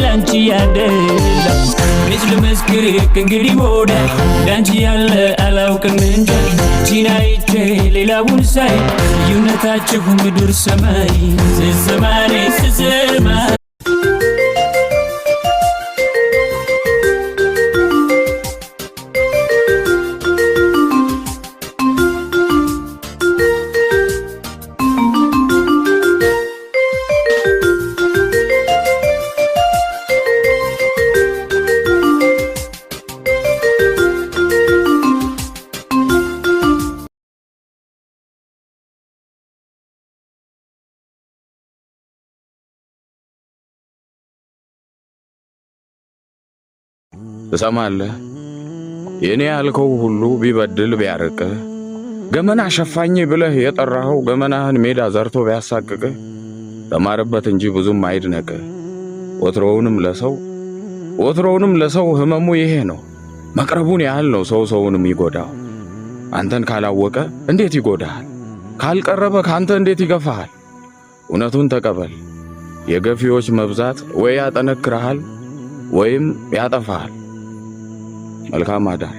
ላንቺ ያደላ ምስል መስክር ከእንግዲህ ወዲያ ላንቺ ያለ አላውቅም እንጂ ጂናይቼ ሌላውን ሳይ ልዩነታችሁ ምድር ሰማይ ስሰማኔ ስሰማ ትሰማለህ የኔ ያልከው ሁሉ ቢበድል ቢያርቅ ገመና ሸፋኝ ብለህ የጠራኸው ገመናህን ሜዳ ዘርቶ ቢያሳቅቅ ተማርበት እንጂ ብዙም አይድነቅ ወትሮውንም ለሰው ህመሙ ይሄ ነው መቅረቡን ያህል ነው ሰውንም ይጎዳው አንተን ካላወቀ እንዴት ይጎዳሃል ካልቀረበ ካንተ እንዴት ይገፋሃል እውነቱን ተቀበል የገፊዎች መብዛት ወይ ያጠነክራል ወይም ያጠፋሃል መልካም አዳር